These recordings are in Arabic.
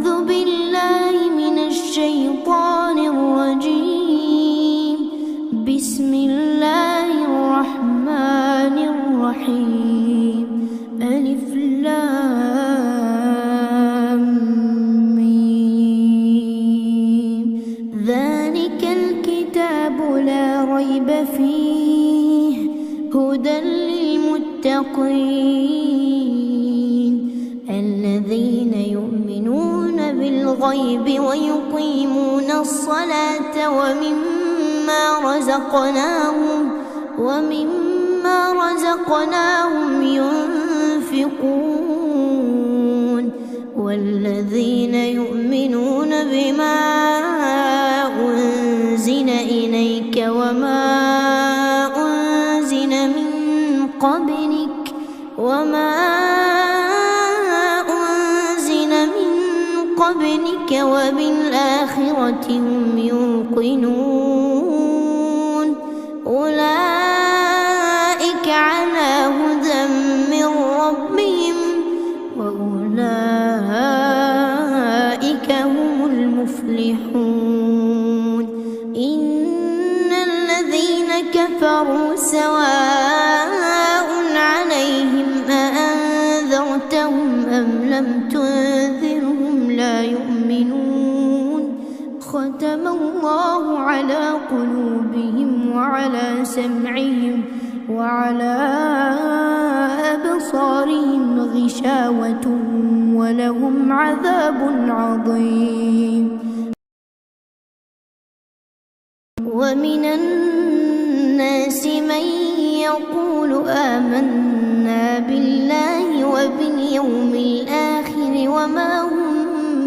أعوذ بالله من الشيطان الرجيم. بسم الله الرحمن الرحيم. ألف لام ميم. ذلك الكتاب لا ريب فيه هدى للمتقين الذين يؤمنون بالغيب ويقيمون الصلاة ومما رزقناهم ينفقون والذين يؤمنون بما أنزل إليك وما أنزل من قبلك وبالآخرة هم يوقنون أولئك على هدى من ربهم وأولئك هم المفلحون. إن الذين كفروا سواء عليهم أأنذرتهم أم لم تنذرهم لا يؤمنون. ختم الله على قلوبهم وعلى سمعهم وعلى أبصارهم غشاوة ولهم عذاب عظيم. ومن الناس من يقول آمنا بالله وباليوم الآخر وما هم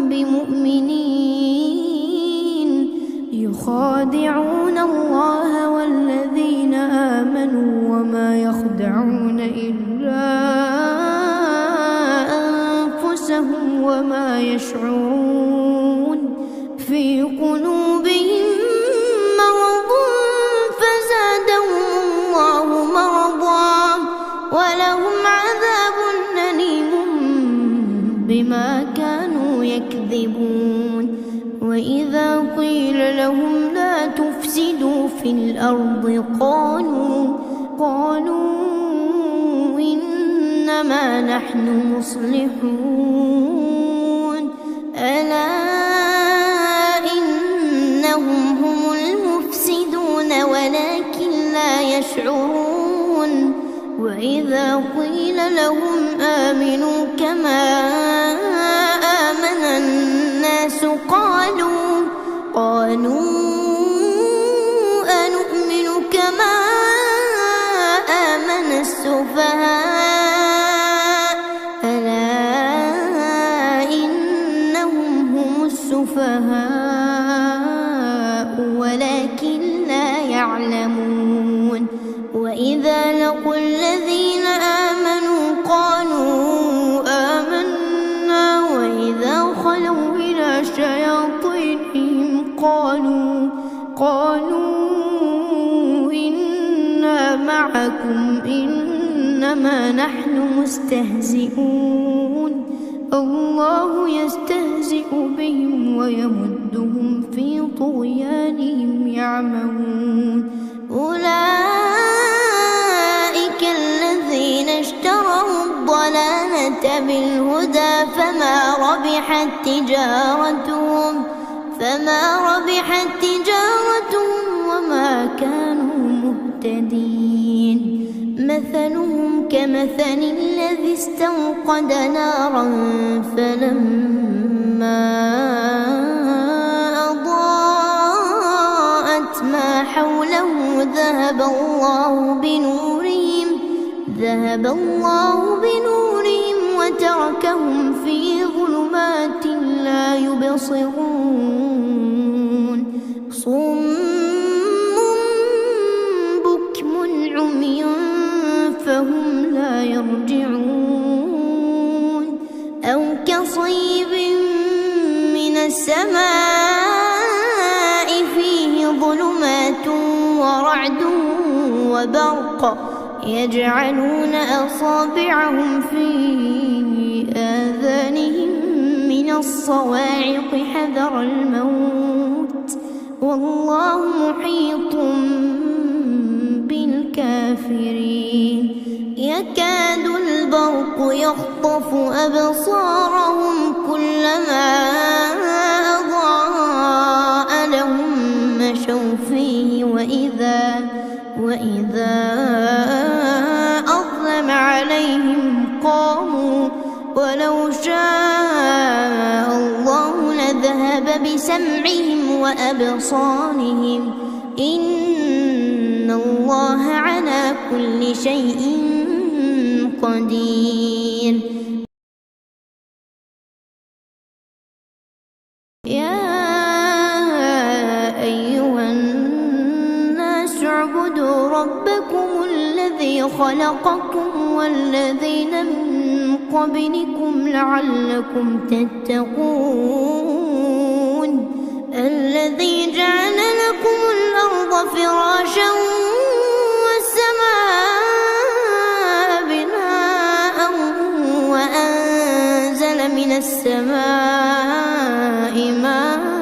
بمؤمنين يخادعون الله والذين آمنوا وما يخدعون إلا أنفسهم وما يشعرون. في قلوبهم مرض فزادهم الله مرضا ولهم عذاب أليم بما كانوا يكذبون. وإذا قيل لهم لا تفسدوا في الأرض قالوا إنما نحن مصلحون ألا إنهم هم المفسدون ولكن لا يشعرون. وإذا قيل لهم آمنوا كما آمن الناس قالوا أنؤمن كما آمن السفهاء ألا إنهم هم السفهاء ولكن لا يعلمون. وإذا لقوا الذين آمنوا قالوا آمنا وإذا خلوا إلى شياطينهم قالوا إنا معكم إنما نحن مستهزئون. الله يستهزئ بهم ويمدهم في طغيانهم يعمهون. أولئك الذين اشتروا الضلالة بالهدى فما ربحت تجارتهم وما كانوا مهتدين. مثلهم كمثل الذي استوقد نارا فلما أضاءت ما حوله ذهب الله بنورهم وتركهم في ظلمات لا يبصرون. صم بكم عمي فهم لا يرجعون. أو كصيب من السماء فيه ظلمات ورعد وبرق يجعلون أصابعهم في آذانهم من من الصواعق حذر الموت والله محيط بالكافرين يكاد البرق يخطف أبصارهم كلما أضاء لهم مشوا فيه وإذا أظلم عليهم قاموا ولو شاء الله لذهب بسمعهم وأبصارهم إن الله على كل شيء قدير يا أيها الناس اعبدوا ربكم الذي خلقكم والذين من قبلكم لعلكم تتقون الذي جعل لكم الأرض فراشا والسماء بناء وأنزل من السماء ماء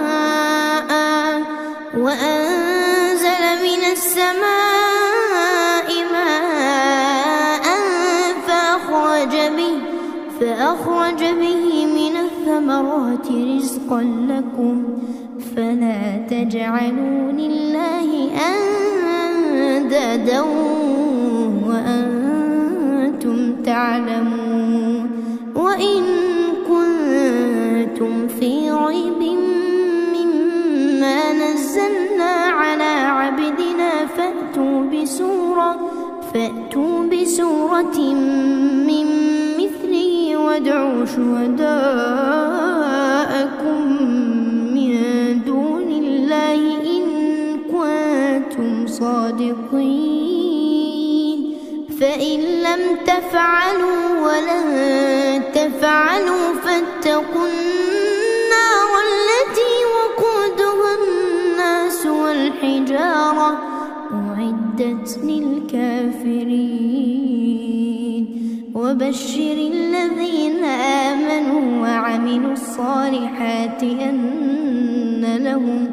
فأخرج به من الثمرات رزقا لكم فلا تجعلوا لله أندادا وأنتم تعلمون وإن كنتم في ريب مما نزلنا على عبدنا فأتوا بسورة من مثله وادعوا شهداءكم من دون الله إن كنتم صادقين فإن لم تفعلوا ولن تفعلوا فاتقوا النار التي وقودها الناس والحجارة أعدت للكافرين وبشر الذين آمنوا وعملوا الصالحات أن لهم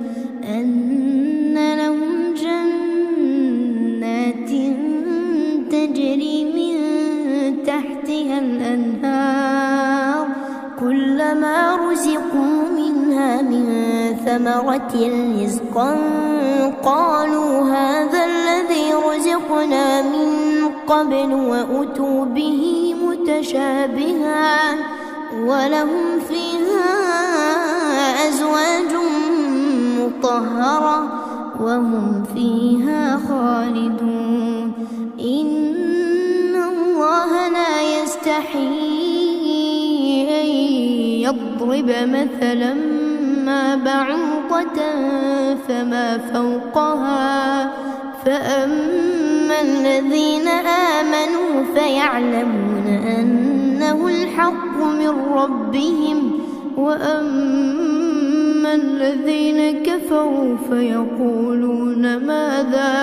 جنات تجري من تحتها الأنهار كلما رزقوا منها من ثمرة رزقا قالوا هذا الذي رزقنا من قبل وأتوا به متشابها ولهم فيها أزواج مطهرة وهم فيها خالدون إن الله لا يستحيي أن يضرب مثلا ما بعوضة فما فوقها فأما الذين آمنوا فيعلمون أنه الحق من ربهم وأما الذين كفروا فيقولون ماذا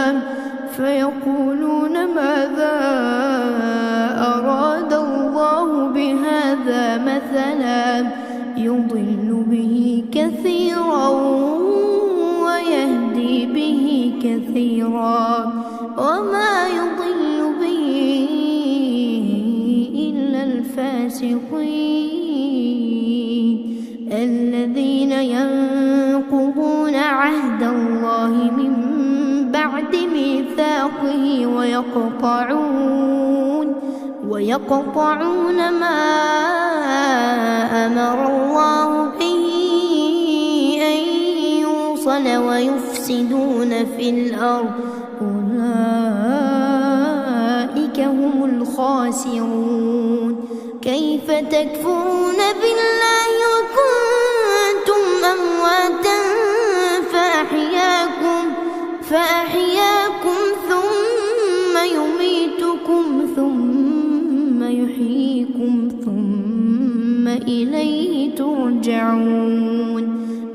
أراد الله بهذا مثلا يضل به كثيرا ويهدي به كثيرا وما يضل به إلا الفاسقين الذين ينقضون عهد الله من بعد ميثاقه ويقطعون ما أمر الله به أن يوصل ويفسدون في الأرض أولئك هم الخاسرون كيف تكفرون بالله وكنتم أمواتا فأحياكم ثم يميتكم ثم يحييكم ثم إليه ترجعون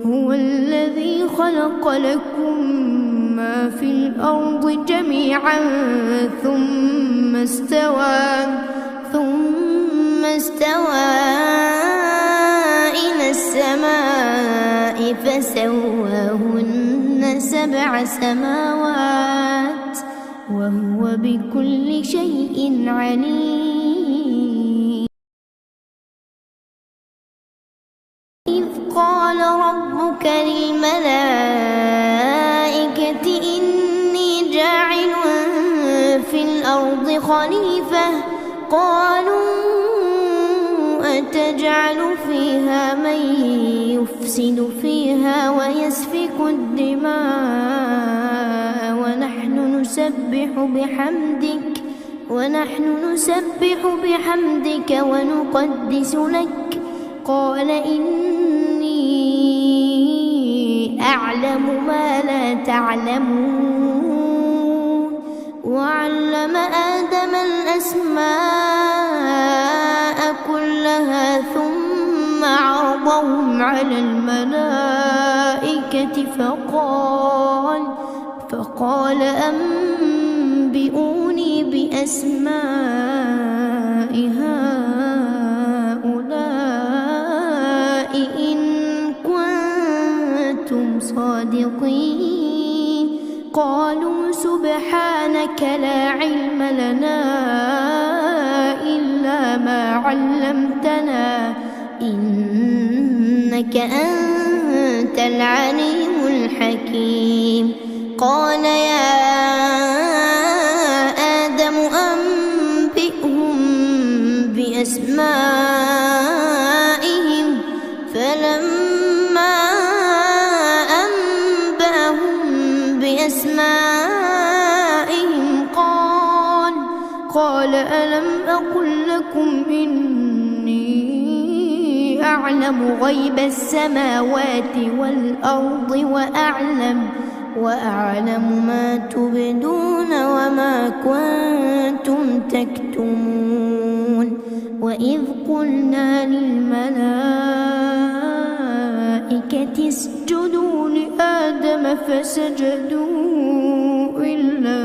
هو الذي خلق لكم ما في الأرض جميعا ثم استوى إلى السماء فسواهن 7 سماوات وهو بكل شيء عليم. إذ قال ربك للملائكة إني جاعل في الأرض خليفة قالوا أتجعل فيها من يفسد فيها ويسفك الدماء ونحن نسبح بحمدك ونقدس لك قال إني أعلم ما لا تعلمون. وعلم آدم الأسماء كلها ثم عرضهم على الملائكة فقال أنبئوني بأسماء هؤلاء إن كنتم صادقين. قالوا سبحانك لا علم لنا إلا ما علمتنا إنك أنت العليم الحكيم. قال يا آدم أنبئهم بأسمائهم فلما أنبأهم بأسمائهم قال ألم أقل لكم إني أعلم غيب السماوات والأرض وأعلم ما تبدون وما كنتم تكتمون. وإذ قلنا للملائكة اسجدوا لآدم فسجدوا إلا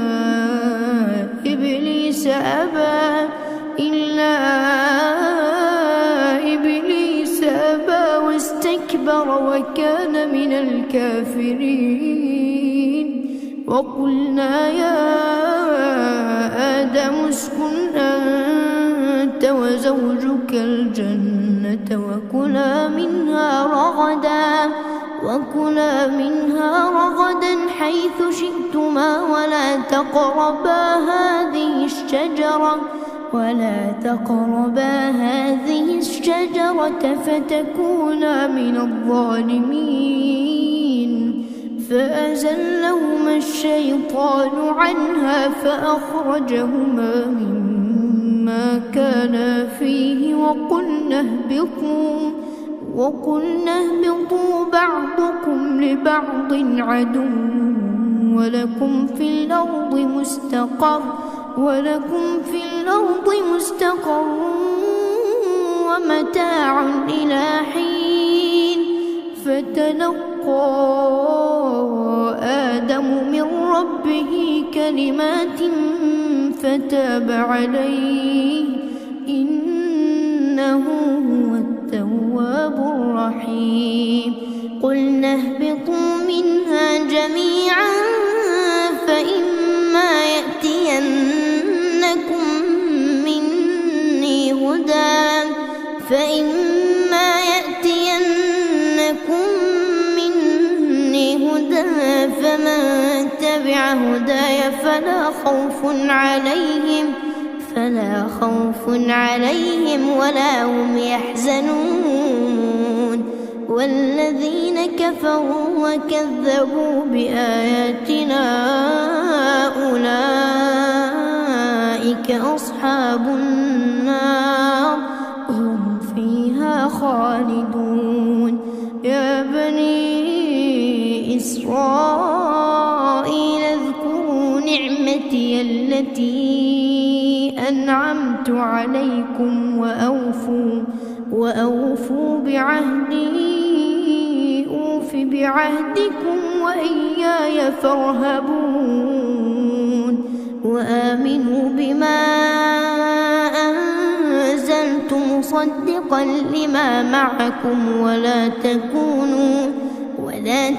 إبليس أبى واستكبر وكان من الكافرين. وقلنا يا آدم اسكن أنت وزوجك الجنة وكلا منها رغدا حيث شئتما ولا تقربا هذه الشجرة فتكونا من الظالمين. فأزلهما الشيطان عنها فأخرجهما مما كانا فيه وقلنا اهبطوا بعضكم لبعض عدو ولكم في الأرض مستقر ومتاع إلى حين. فتلقى آدم من ربه كلمات فتاب عليه إنه هو التواب الرحيم. قلنا اهبطوا منها جميعا فإما يأتينكم مني هدى فمن تبع هداي فلا خوف عليهم ولا هم يحزنون. والذين كفروا وكذبوا بآياتنا أولئك أصحاب النار هم فيها خالدون. يا بني إسرائيل اذكروا نعمتي التي أنعمت عليكم وأوفوا بعهدي أوف بعهدكم وإياي فارهبون. وآمنوا بما أنزلت مصدقا لما معكم ولا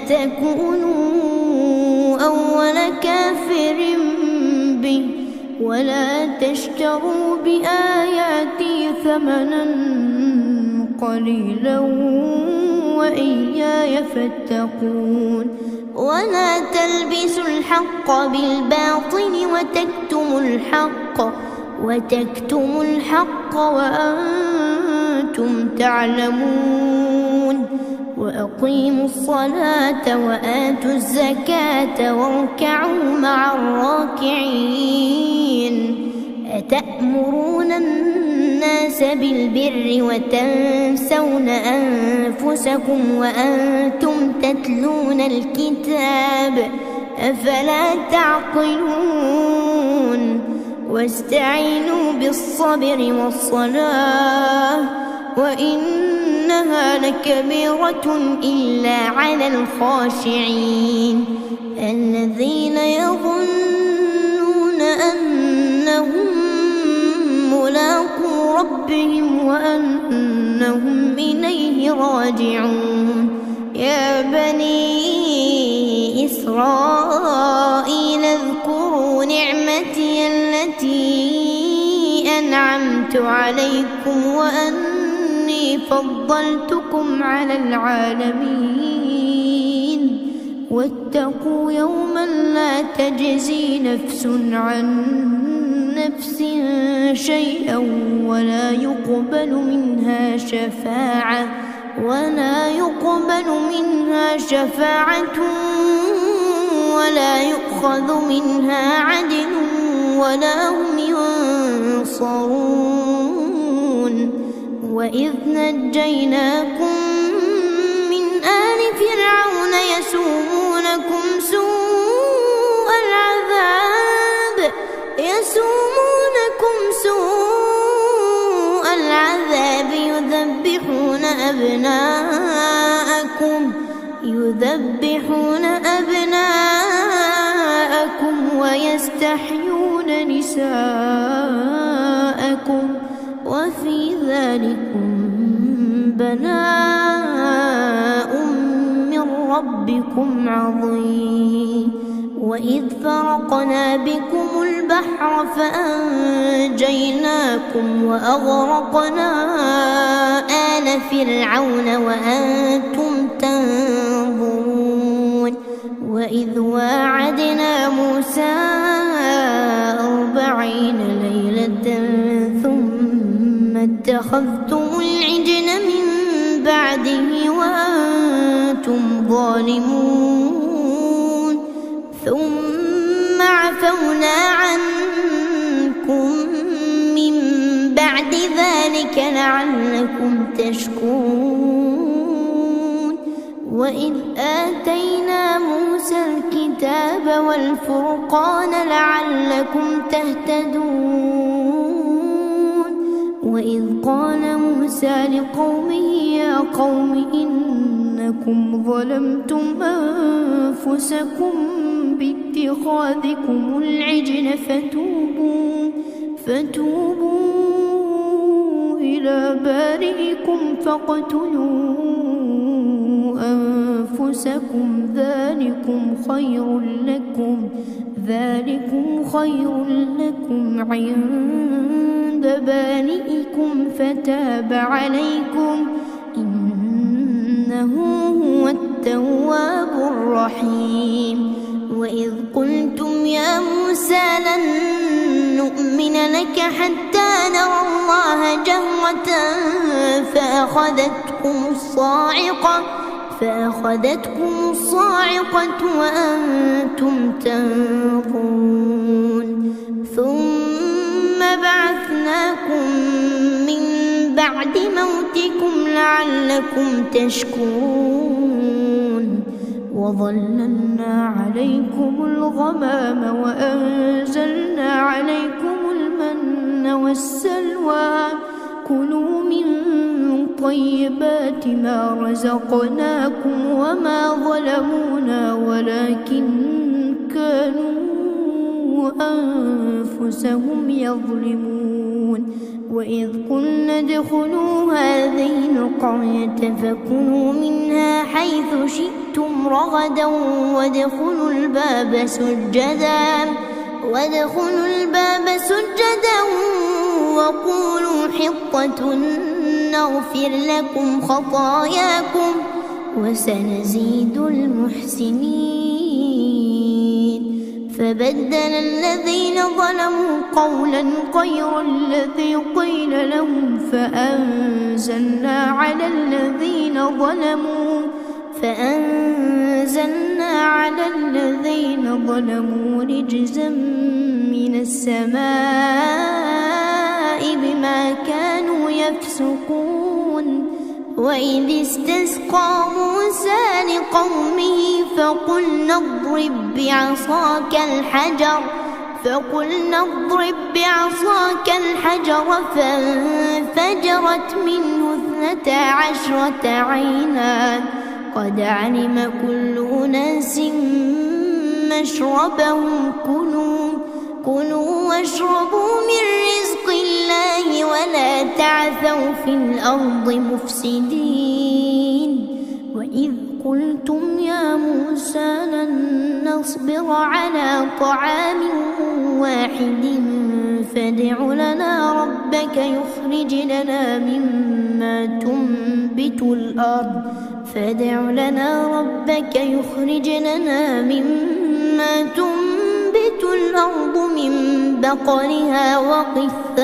تكونوا أول كافر به ولا تشتروا بآياتي ثمنا قليلا وإياي فاتقون ولا تلبسوا الحق بالباطل وتكتموا الحق وأنتم تعلمون وأقيموا الصلاة وآتوا الزكاة واركعوا مع الراكعين أتأمرون الناس بالبر وتنسون أنفسكم وأنتم تتلون الكتاب أفلا تعقلون واستعينوا بالصبر والصلاة وإنها لكبيرة إلا على الخاشعين الذين يظنون أنهم ملاقو ربهم وأنهم إليه راجعون يا بني إسرائيل اذكروا نعمتي التي أنعمت عليكم وأني فضلتكم على العالمين واتقوا يوما لا تجزي نفس عن نفس شيئا ولا يقبل منها شفاعة ولا يؤخذ منها عدل ولا هم ينصرون وإذ نجيناكم من آل فرعون يسومونكم سوء العذاب يذبحون أبناءكم ويستحيون نساءكم وفي ذلكم بلاء من ربكم عظيم وإذ فرقنا بكم البحر فأنجيناكم وأغرقنا آل فرعون وأنتم تنظرون وإذ واعدنا موسى 40 ليلة ثم اتخذتم العجل من بعده وأنتم ظالمون ثم عفونا عنكم من بعد ذلك لعلكم تشكرون وإذ آتينا موسى الكتاب والفرقان لعلكم تهتدون وإذ قال موسى لقومه يا قوم إنكم ظلمتم أنفسكم باتخاذكم العجل فتوبوا إلى بارئكم فاقتلوا أنفسكم ذلكم خير لكم عند بارئكم فتاب عليكم إنه هو التواب الرحيم وإذ قلتم يا موسى لن نؤمن لك حتى نرى الله جهرة فأخذتكم الصاعقة وأنتم تنظرون ثم بعثناكم من بعد موتكم لعلكم تشكرون وظللنا عليكم الغمام وأنزلنا عليكم المن والسلوى كلوا من طيبات ما رزقناكم وما ظلمونا ولكن كانوا أنفسهم يظلمون وإذ قلنا ادخلوا هذه القرية فكلوا منها حيث شئتم رغدا وادخلوا الباب سجدا وقولوا حطة نغفر لكم خطاياكم وسنزيد المحسنين. فبدل الذين ظلموا قولا غير الذي قيل لهم فأنزلنا على الذين ظلموا رجزا من السماء بما كانوا يفسقون. وإذ استسقى موسى لقومه فقلنا اضرب بعصاك الحجر فانفجرت منه 12 عينا قد علم كل أناس مشربهم كلوا واشربوا من رزق الله ولا تعثوا في الأرض مفسدين. وإذ قلتم يا موسى لن نصبر على طعام واحد فادع لنا ربك يخرج لنا مما تنبت الأرض من بقلها وقثائها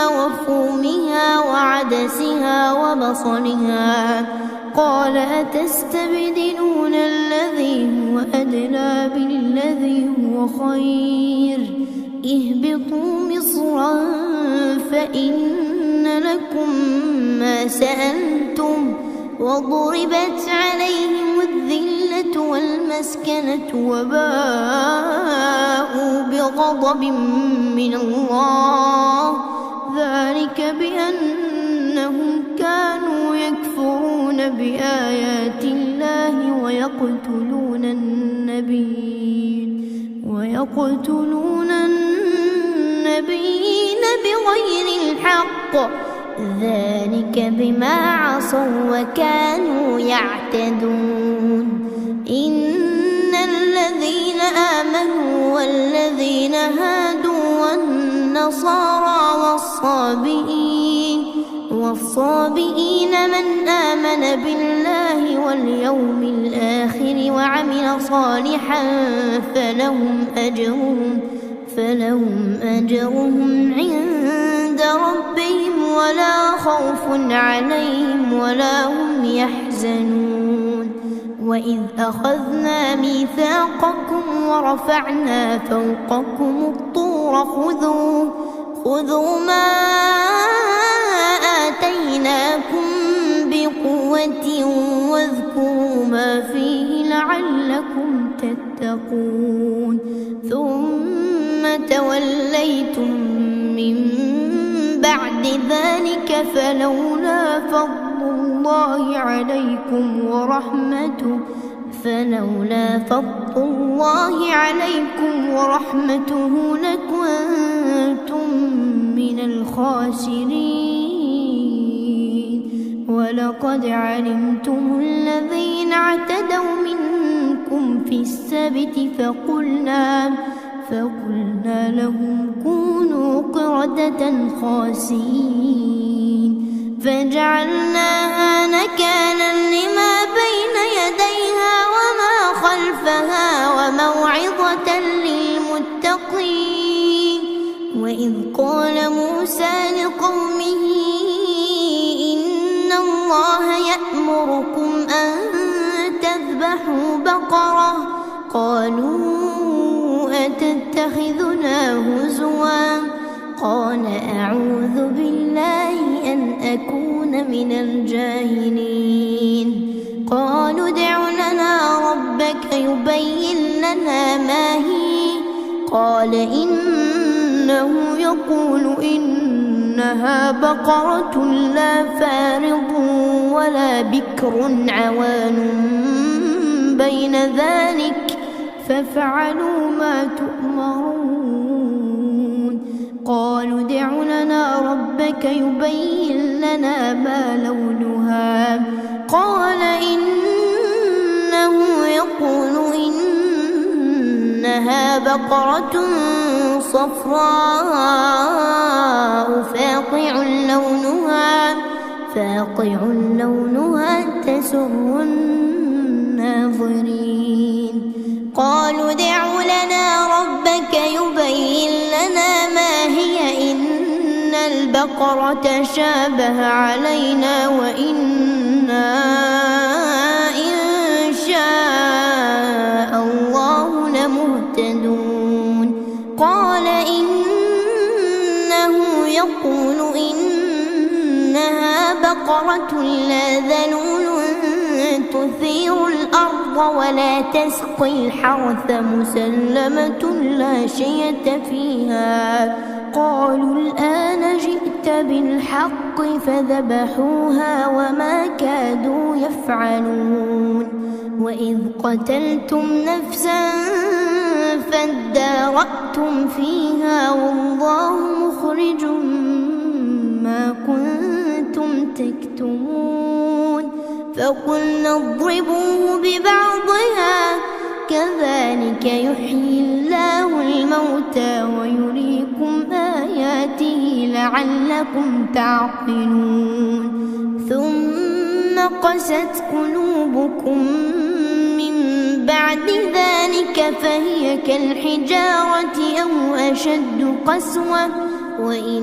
وفومها وعدسها وبصلها قال أتستبدلون الذي هو أدنى بالذي هو خير اهبطوا مصرا فإن لكم ما سألتم وضربت عليهم الذلة والمسكنة وباءوا بغضب من الله ذلك بأنهم كانوا يكفرون بآيات الله ويقتلون النبيين بغير الحق ذلك بما عصوا وكانوا يعتدون. إن الذين آمنوا والذين هادوا والنصارى والصابئين من آمن بالله واليوم الآخر وعمل صالحا فلهم أجرهم عند ربهم ولا خوف عليهم ولا هم يحزنون. وإذ أخذنا ميثاقكم ورفعنا فوقكم الطور خذوا ما آتيناكم بقوة واذكروا ما فيه لعلكم تتقون. ثم توليتم من بعد ذلك فلولا فضل الله عليكم ورحمته لكنتم من الخاسرين. ولقد علمتم الذين اعتدوا منكم في السبت فقلنا لهم كونوا قردة خاسئين فجعلناها نكالا لما بين يديها وما خلفها وموعظة للمتقين. وإذ قال موسى لقومه إن الله يأمركم أن تذبحوا بقرة قالوا أتتخذنا هزوا قال أعوذ بالله أن أكون من الجاهلين. قالوا ادع لنا ربك يبين لنا ما هي قال إنه يقول إنها بقرة لا فارض ولا بكر عوان بين ذلك فافعلوا ما تؤمرون. قالوا ادع لنا ربك يبين لنا ما لونها قال إنه يقول إنها بقرة صفراء فاقع لونها تسر الناظرين قالوا ادع لنا ربك يبين لنا ما هي إن البقرة شابه علينا وإنا إن شاء الله لمهتدون قال إنه يقول إنها بقرة لا ذلول تثير الأرض ولا تسقي الحرث مسلمة لا شية فيها قالوا الآن جئت بالحق فذبحوها وما كادوا يفعلون وإذ قتلتم نفسا فادارأتم فيها والله مخرج ما كنتم تكتمون فقلنا اضربوه ببعضها كذلك يحيي الله الموتى ويريكم آياته لعلكم تعقلون ثم قست قلوبكم من بعد ذلك فهي كالحجارة أو أشد قسوة وإن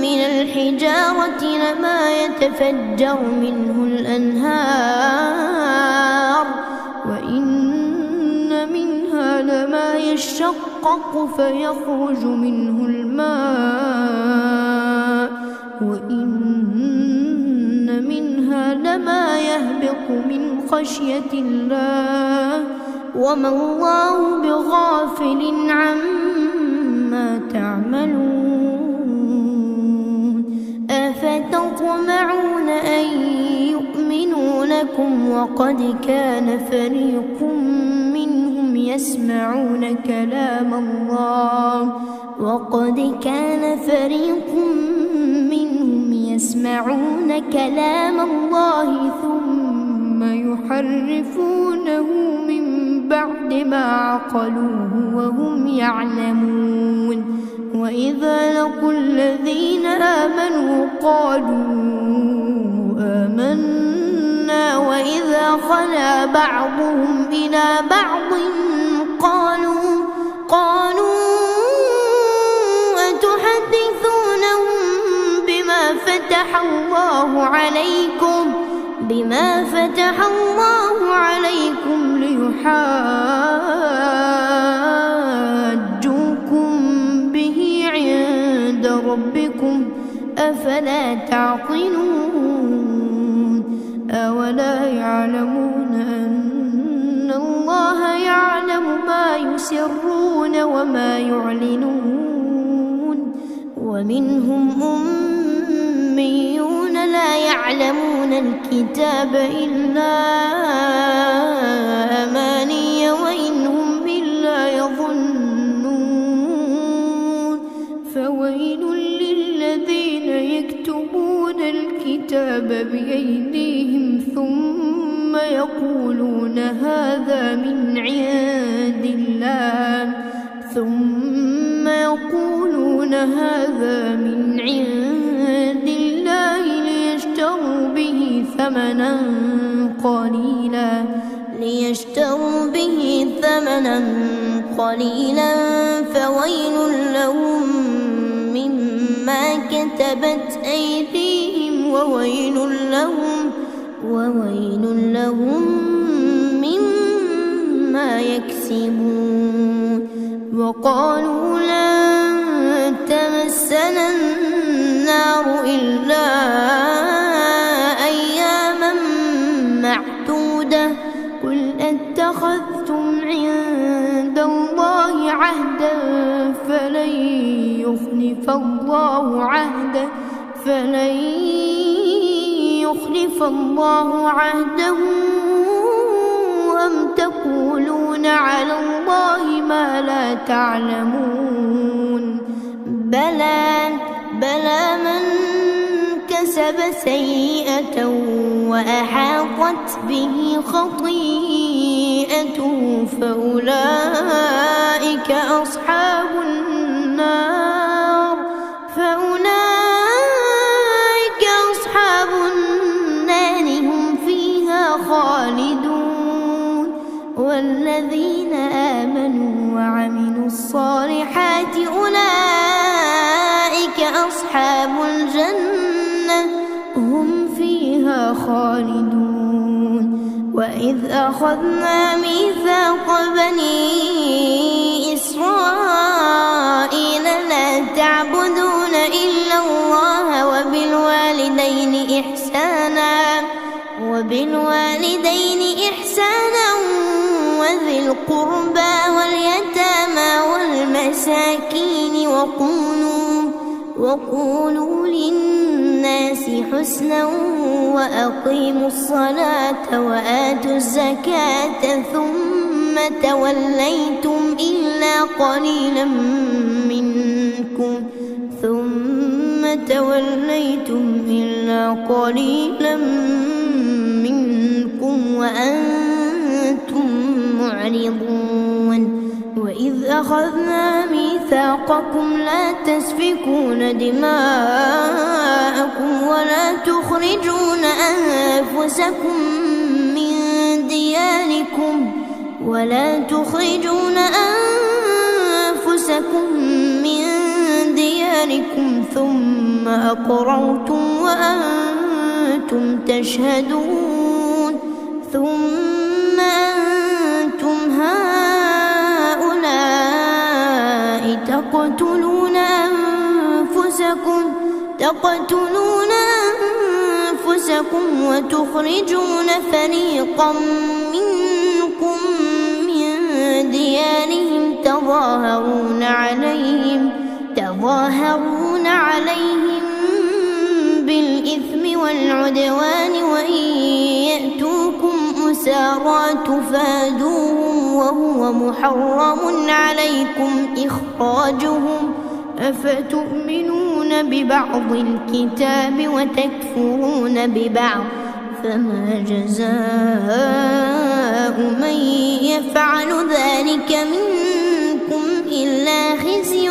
من الحجارة لما يتفجر منه الأنهار وإن منها لما يشقق فيخرج منه الماء وإن منها لما يهبط من خشية الله وما الله بغافل عما تعملون أفتطمعون أن يؤمنوا لكم وقد كان فريق منهم يسمعون كلام الله ثم يحرفونه من بعد ما عقلوه وهم يعلمون وإذا لقوا الذين آمنوا قالوا آمنا وإذا خلا بعضهم إلى بعض قالوا أتحدثونهم بما فتح الله عليكم ليحاجوكم به عند ربكم أفلا تعقلون أولا يعلمون أن الله يعلم ما يسرون وما يعلنون ومنهم أميون لا يعلمون الكتاب إلا أماني وإن هم إلا يظنون فويل للذين يكتبون الكتاب بأيديهم ثم يقولون هذا من عند الله ليشتروا به ثمنا قليلا فويل لهم مما كتبت أيديهم وويل لهم مما يكسبون وقالوا لن تمسنا النار إلا أياما معدودة قل أتخذتم عند الله عهدا فلن يخلف الله عهده أم تقولون على الله ما لا تعلمون بلى من كسب سيئة وأحاطت به خطيئته فأولئك أصحاب النار هم فيها خالدون والذين آمنوا وعملوا الصالحات أولئك أصحاب الجنة هم فيها خالدون وإذ أخذنا ميثاق بني إسرائيل لا تعبدون إلا الله وبالوالدين إحسانا وذي القربى واليتامى والمساكين وقولوا للناس حسنا وأقيموا الصلاة وآتوا الزكاة ثم توليتم إلا قليلا منكم وأنتم معرضون وإذ أخذنا ميثاقكم لا تسفكون دماءكم ولا تخرجون أنفسكم من دياركم ثم أقررتم وأنتم تشهدون ثم أنتم هؤلاء تقتلون أنفسكم وتخرجون فريقا منكم من ديارهم تظاهرون عليهم بالإثم والعدوان وإن يأتوكم أسارى تفادوهم وهو محرم عليكم إخراجهم أفتؤمنون ببعض الكتاب وتكفرون ببعض فما جزاء من يفعل ذلك منكم إلا خزي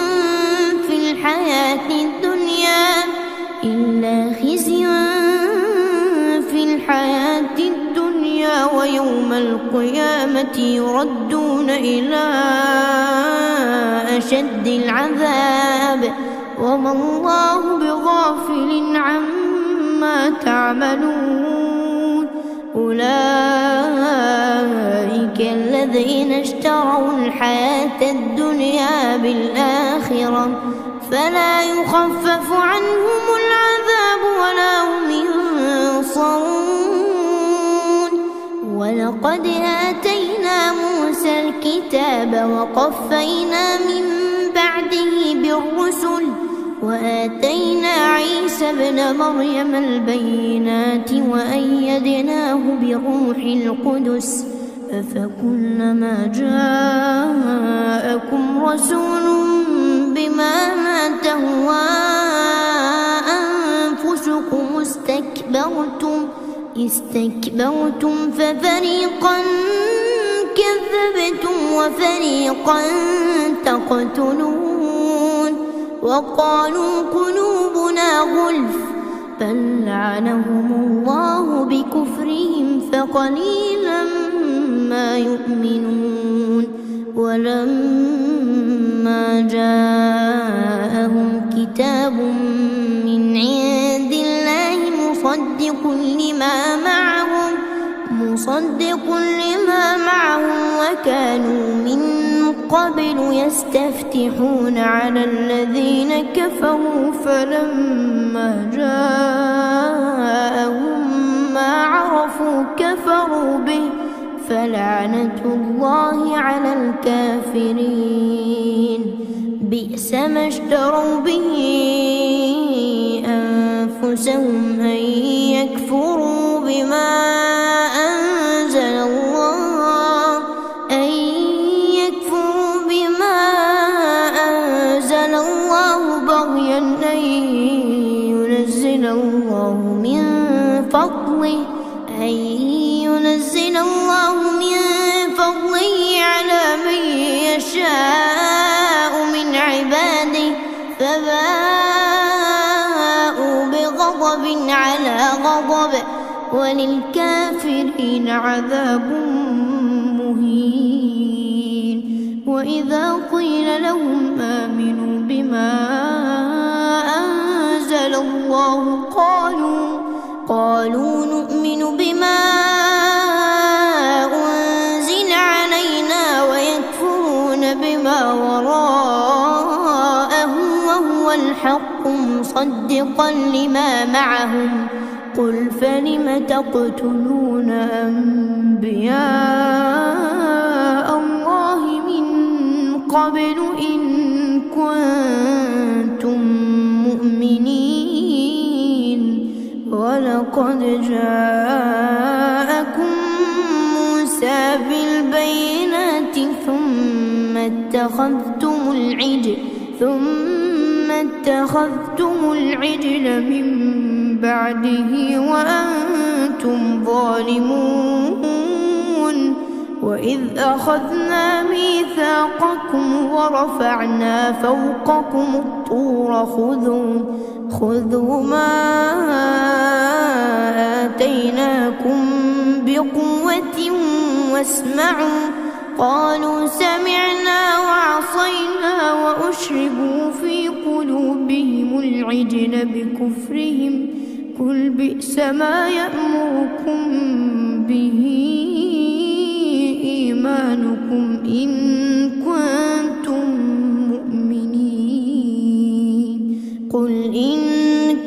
في الحياة الدنيا ويوم القيامة يردون إلى أشد العذاب وما الله بغافل عما تعملون أولئك الذين اشتروا الحياة الدنيا بالآخرة فلا يخفف عنهم العذاب ولا هم ينصرون ولقد آتينا موسى الكتاب وقفينا من بعده بالرسل وآتينا عيسى ابن مريم البينات وأيدناه بروح القدس أفكلما جاءكم رسول بما لا تهوى أنفسكم استكبرتم ففريقا كذبتم وفريقا تقتلون وقالوا قلوبنا غلف بل لعنهم الله بكفرهم فقليلا ما يؤمنون ولما جاءهم كتاب من عند الله مصدق لما معهم وكانوا من قبل يستفتحون على الذين كفروا فلما جاءهم ما عرفوا كفروا به فلعنة الله على الكافرين بئس ما اشتروا به أنفسهم أن يكفروا بما أنزل الله لينزل الله من فضله على من يشاء من عباده فباءوا بغضب على غضب وللكافرين عذاب مهين. وإذا قيل لهم آمنوا بما أنزل الله قالوا نؤمن بما أنزل علينا ويكفرون بما وراءه وهو الحق مصدقا لما معهم قل فلم تقتلون أنبياء الله من قبل إن كنتم مؤمنين ولقد جاءكم موسى بالبينات ثم اتخذتم العجل من بعده وأنتم ظالمون. وإذ أخذنا ميثاقكم ورفعنا فوقكم الطور خذوا ما آتيناكم بقوة واسمعوا قالوا سمعنا وعصينا وأشربوا في قلوبهم العجل بكفرهم قل بئس ما يأمركم به إيمانكم إن كنتم مؤمنين. قل إن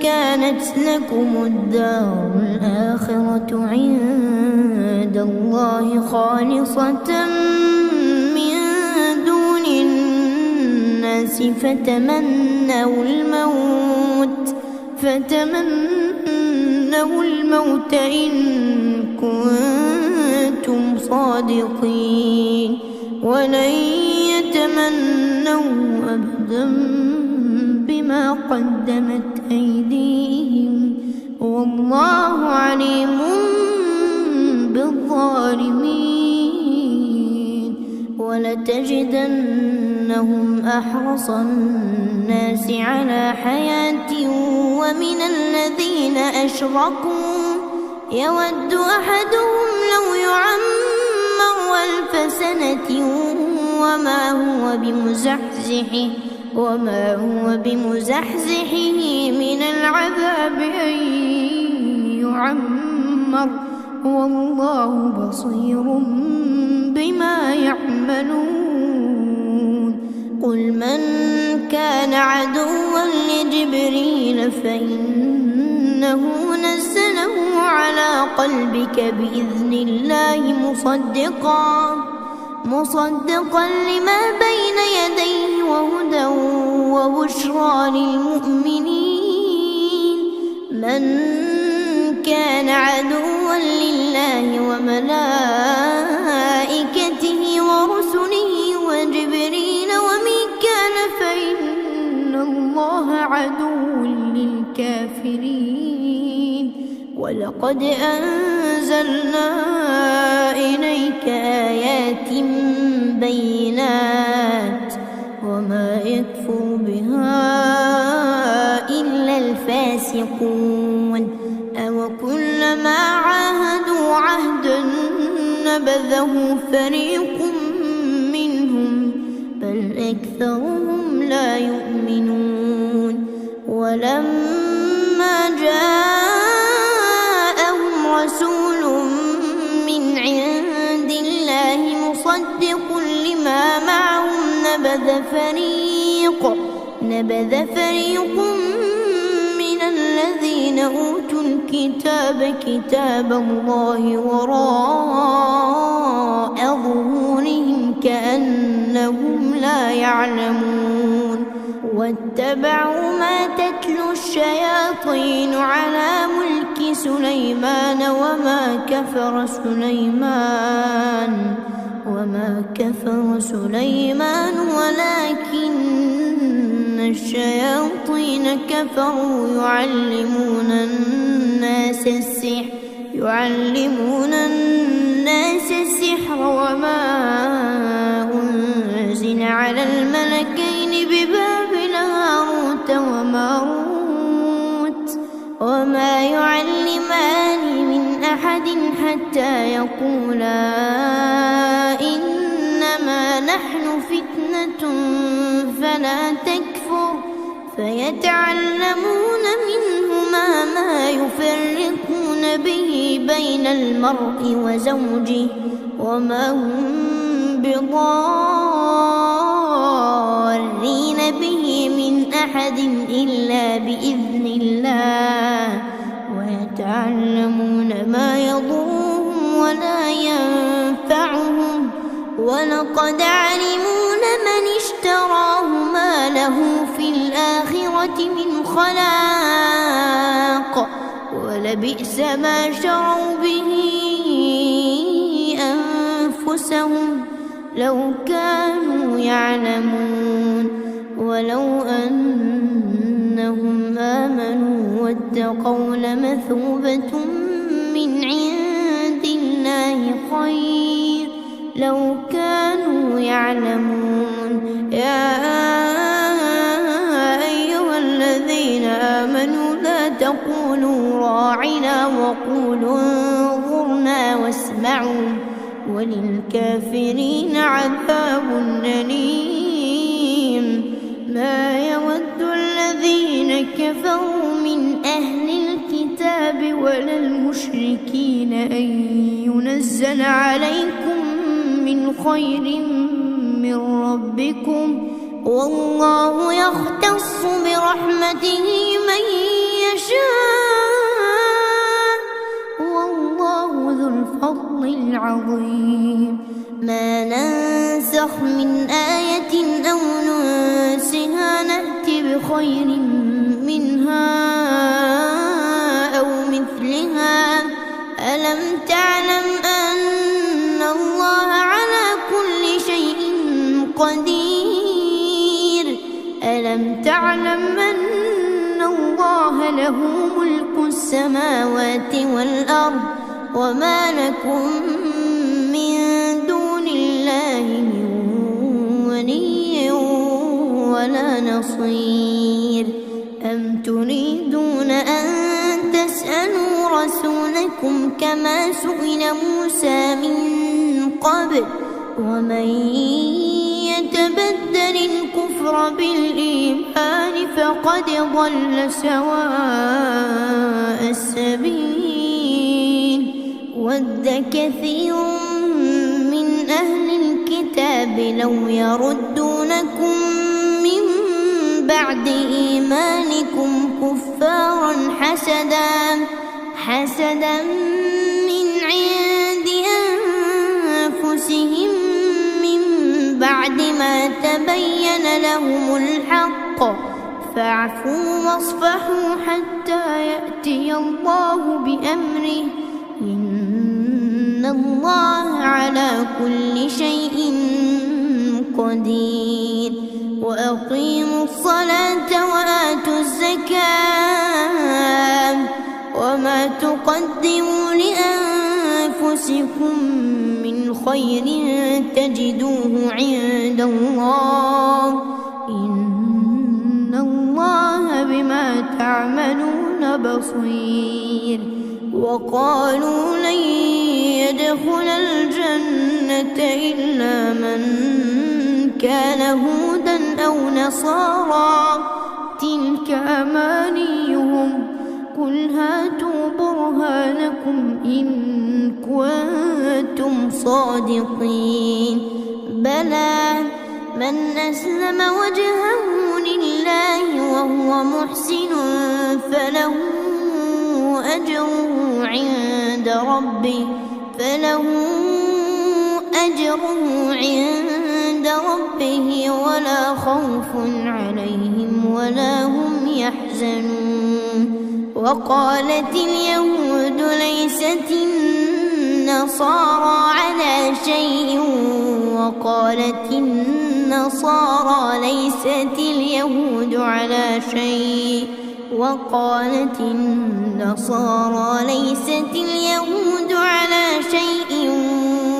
كانت لكم الدار الآخرة عند الله خالصة من دون الناس فتمنوا الموت إن كنتم صادقين ولن يتمنوا أبدا بما قدمت أيديهم والله عليم بالظالمين. ولتجدنهم أحرص الناس على حياة ومن الذين أشركوا يود أحدهم لو يعمر 1000 سنة وما هو بمزحزحه من العذاب أن يعمر والله بصير بما يعملون. قل من كان عدوا لجبريل فإنه نزله على قلبك بإذن الله مصدقا لما بين يديه وهدى وبشرى للمؤمنين. من كان عدوا لله وملائكته ورسله وجبريل وميكال فإن الله عدو للكافرين. ولقد أنزلنا إليك آيات بينات وما يكفر بها إلا الفاسقون. أوكلما عاهدوا عهدا نبذه فريق منهم بل أكثرهم لا يؤمنون. ولما جاءهم رسول من عند الله مصدق لما معهم نبذ فريق من الذين أوتوا الكتاب كتاب الله وراء ظهورهم كأنهم لا يعلمون. واتبعوا ما تتلو الشياطين على ملك سليمان وما كفر سليمان ولكن الشياطين كفروا يعلمون الناس حتى يقولا إنما نحن فتنة فلا تكفر فيتعلمون منهما ما يفرقون به بين المرء وزوجه وما هم بضارين به من أحد إلا بإذن الله ويتعلمون ما يضرهم ولا ينفعهم ولقد علموا لمن اشتراه ما له في الآخرة من خلاق ولبئس ما شروا به أنفسهم لو كانوا يعلمون ولو أنهم آمنوا واتقوا لمثوبة من عند الله خير لو كانوا يعلمون يا أيها الذين آمنوا لا تقولوا راعنا وقولوا انظرنا واسمعوا وللكافرين عذاب أليم ما يود الذين كفروا من أهل الكتاب ولا المشركين أن ينزل عليكم من خير من ربكم والله يختص برحمته من يشاء والله ذو الفضل العظيم ما ننسخ من آية أو ننسها نأتي بخير منها أو مثلها ألم تعلم أن الله على كل شيء قدير ألم تعلم أن الله له ملك السماوات والأرض وما لكم من دون الله من ولي ولا نصير أم تريدون أن تسألوا رسولكم كما سئل موسى من قبل ومن يتبدل الكفر بالإيمان فقد ضل سواء السبيل ود كثير من أهل الكتاب لو يردونكم من بعد إيمانكم كفارا حسدا من عند أنفسهم من بعد ما تبين لهم الحق فاعفوا واصفحوا حتى يأتي الله بأمره إن الله على كل شيء قدير وأقيموا الصلاة وآتوا الزكاة وما تقدموا لأنفسكم من خير تجدوه عند الله إن الله بما تعملون بصير وقالوا لن يدخل الجنة إلا من كان هودا أو نصارى تلك أمانيهم قل هاتوا برهانكم إن كنتم صادقين بلى من أسلم وجهه لله وهو محسن فله أجره عند ربه ولا خوف عليهم ولا هم يحزنون وقالت اليهود ليست النصارى على شيء وقالت النصارى ليست اليهود على شيء وقالت النصارى ليست اليهود على شيء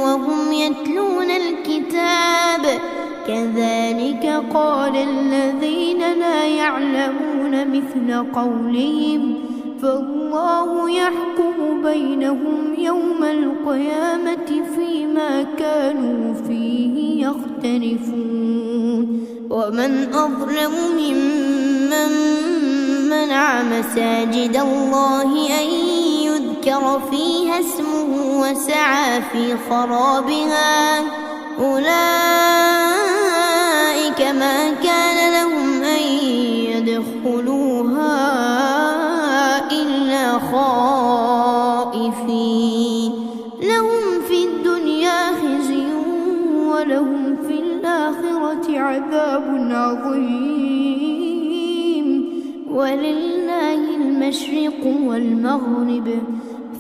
وهم يتلون الكتاب كذلك قال الذين لا يعلمون مثل قولهم فالله يحكم بينهم يوم القيامة فيما كانوا فيه يختلفون ومن أظلم ممن منع مساجد الله أن يذكر فيها اسمه وسعى في خرابها أولئك ما كان لهم أن يدخلوها إلا خائفين لهم في الدنيا خزي ولهم في الآخرة عذاب عظيم ولله المشرق والمغرب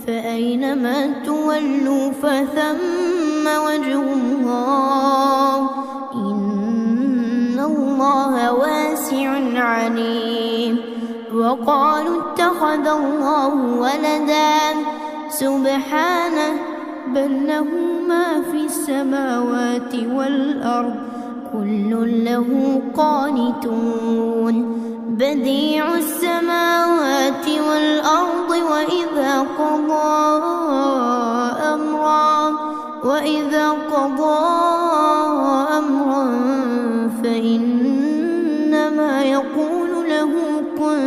فأينما تولوا فثم وجه الله إن الله واسع عليم وقالوا اتخذ الله ولدا سبحانه بل له ما في السماوات والأرض كل له قانتون بديع السماوات والأرض وإذا قضى أمرا فإنما يقول له كن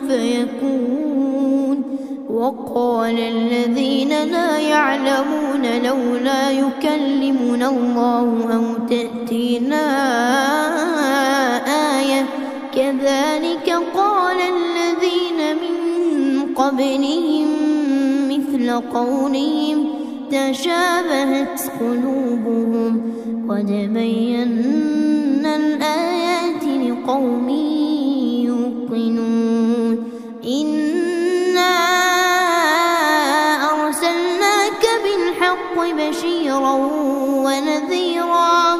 فيكون وقال الذين لا يعلمون لولا يكلمنا الله أو تأتينا آية كذلك قال الذين من قبلهم مثل قولهم تشابهت قلوبهم قد بينا الآيات لقوم يوقنون إنا أرسلناك بالحق بشيرا ونذيرا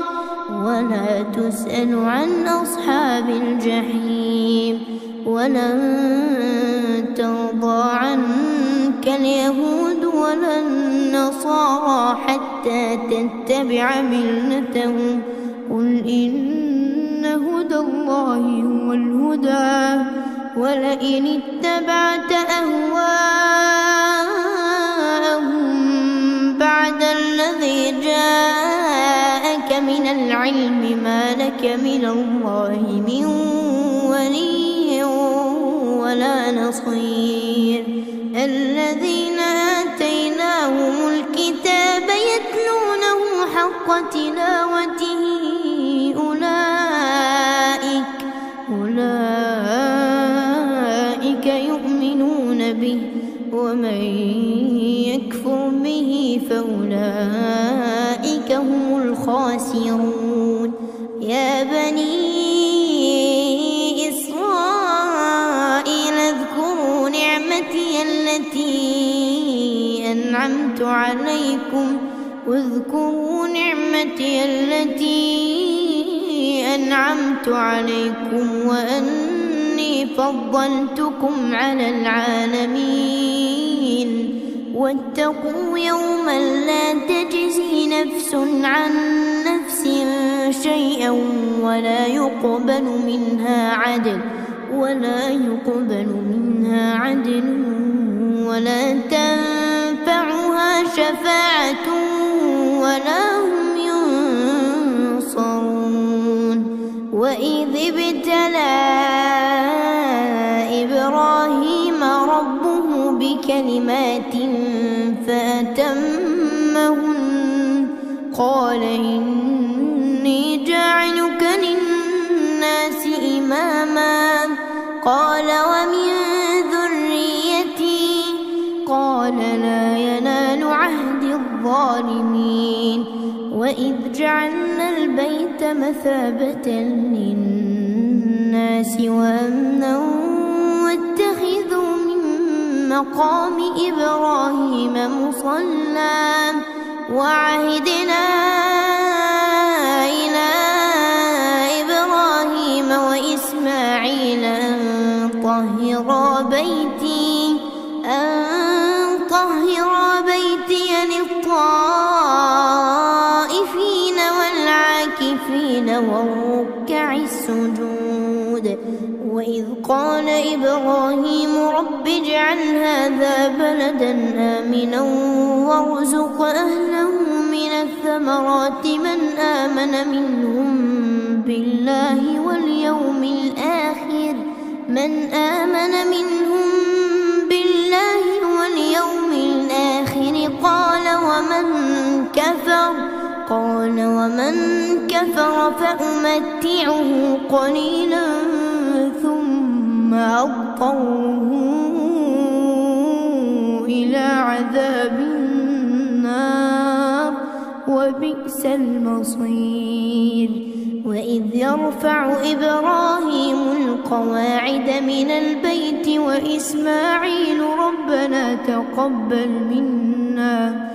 ولا تسأل عن أصحاب الجحيم ولن ترضى عنك اليهود ولا النصارى حتى تتبع ملتهم قل إن هدى الله هو الهدى ولئن اتبعت أهواءهم بعد الذي جاءك من العلم ما لك من الله من ولي ولا نصير الذين آتيناهم الكتاب يتلونه حق تلاوته أولئك يؤمنون به ومن يكفر به فأولئك هم الخاسرون يا بني إسرائيل اذكروا نعمتي التي أنعمت عليكم واذكروا نعمتي التي أنعمت عليكم وأني فضلتكم على العالمين واتقوا يوما لا تجزي نفس عن نفس شيئا ولا يقبل منها عدل ولا تنفعها شفاعة ولا هم ينصرون وإذ ابتلى إبراهيم ربه بكلمات فأتمهن قال إني جاعلك للناس إماما قال ومن ذريتي قال لا ينال عهد الظالمين وإذ جعلنا البيت مثابة للناس وأمنا واتخذوا من مقام إبراهيم مصلى وعهدنا إلى إبراهيم وإسماعيل أن طهرا بيتي للطائفين والعاكفين والركع السجود وإذ قال إبراهيم رب اجعل هذا بلدا آمنا وارزق أهله من الثمرات من آمن منهم بالله واليوم الآخر قال ومن كفر فأمتعه قليلا ثم أضطره إلى عذاب النار وبئس المصير. وإذ يرفع إبراهيم القواعد من البيت وإسماعيل ربنا تقبل منا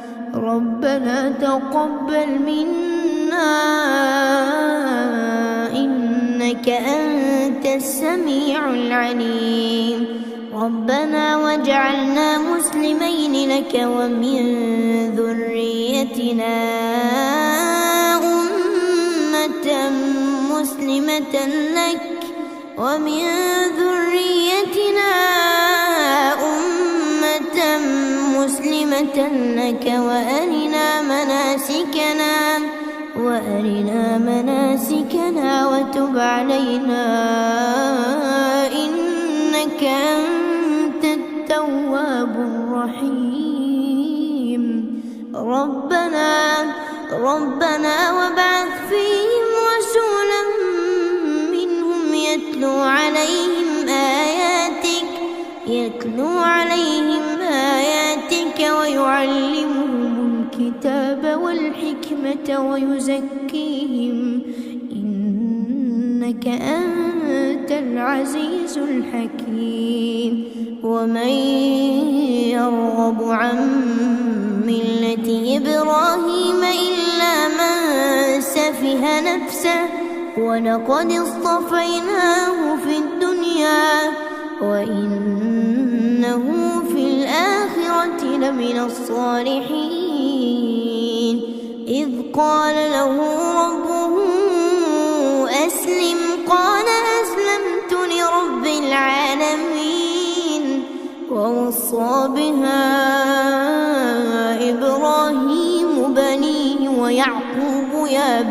إنك أنت السميع العليم. ربنا واجعلنا مسلمين لك ومن ذريتنا أمة مسلمة لك وأرنا مناسكنا وتب علينا إنك أنت التواب الرحيم. ربنا وابعث فيهم رسولا منهم يتلو عليهم آياتك ويعلمهم الكتاب والحكمة ويزكيهم إنك أنت العزيز الحكيم. ومن يرغب عن ملة إبراهيم إلا من سفه نفسه ولقد اصطفيناه في الدنيا وإنه في الآخرة لمن الصالحين. إذ قال له ربه أسلم قال أسلمت لرب العالمين. ووصى بها إبراهيم بنيه ويعقوب يا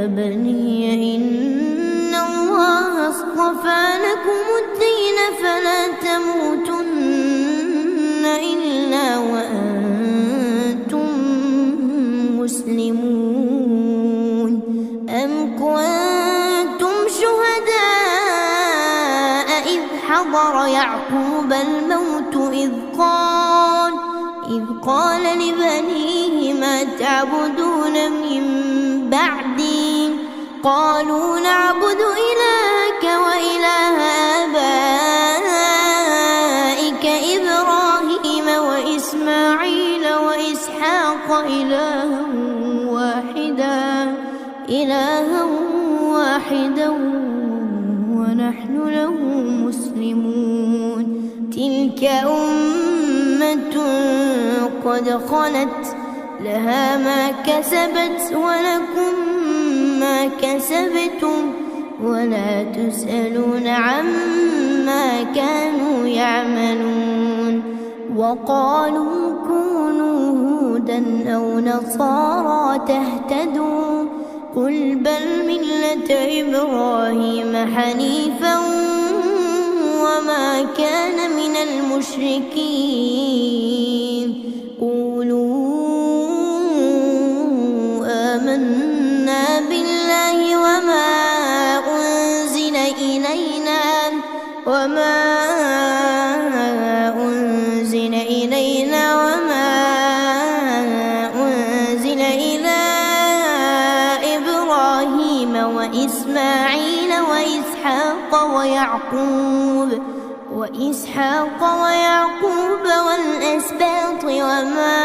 بني إن الله اصطفى لكم الدين فلا تموتن إلا وأنتم مسلمون. أم كنتم شهداء إذ حضر يعقوب الموت إذ قال لبنيه ما تعبدون من بعدي قالوا نعبد إلهك وإله آبائك إبراهيم وإسماعيل وإسحاق إلها واحدا ونحن له مسلمون. تلك أمة قد خلت لها ما كسبت ولكم ما كسبتم ولا تسألون عما كانوا يعملون. وقالوا كونوا هودا أو نصارى تهتدوا قل بل ملة إبراهيم حنيفا وما كان من المشركين. قولوا آمنا بالله وما أنزل إلينا وما أنزل إلى إبراهيم وإسماعيل وإسحاق ويعقوب والأسباط وما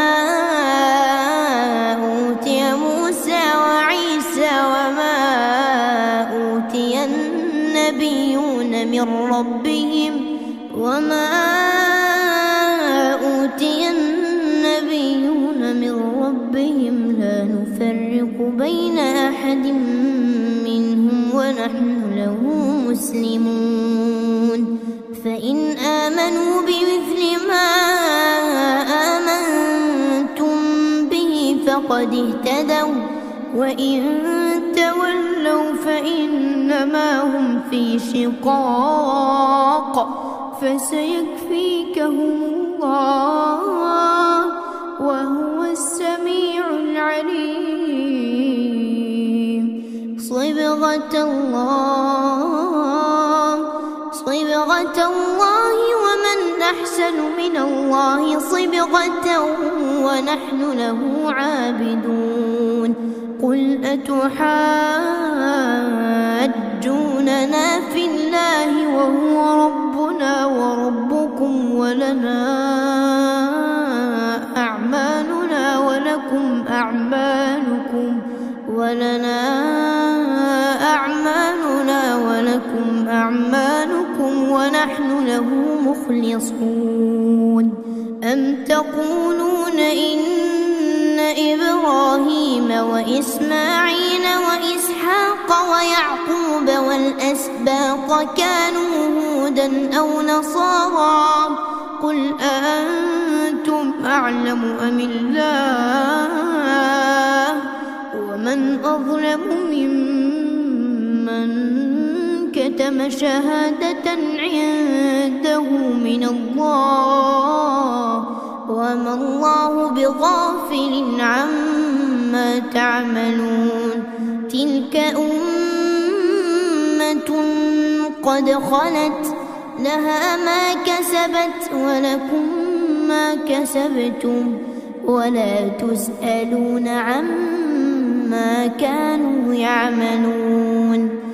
أوتي موسى وعيسى وما أوتي النبيون من ربهم لا نفرق بين أحد منهم ونحن له مسلمون فإن آمنوا بمثل ما آمنتم به فقد اهتدوا وإن تولوا فإنما هم في شقاق فسيكفيكهم الله وهو السميع العليم صبغة الله ومن أحسن من الله صبغة ونحن له عابدون قل أتحاجوننا في الله وهو ربنا وربكم ولنا أعمالنا ولكم أعمالكم ونحن له مخلصون أم تقولون إن إبراهيم وإسماعيل وإسحاق ويعقوب والأسباط كانوا هودا أو نصارى قل أأنتم أعلم أم الله ومن أظلم ممن كتم شهادة عنده من الله وما الله بغافل عما تعملون تلك أمة قد خلت لها ما كسبت ولكم ما كسبتم ولا تسألون عما كانوا يعملون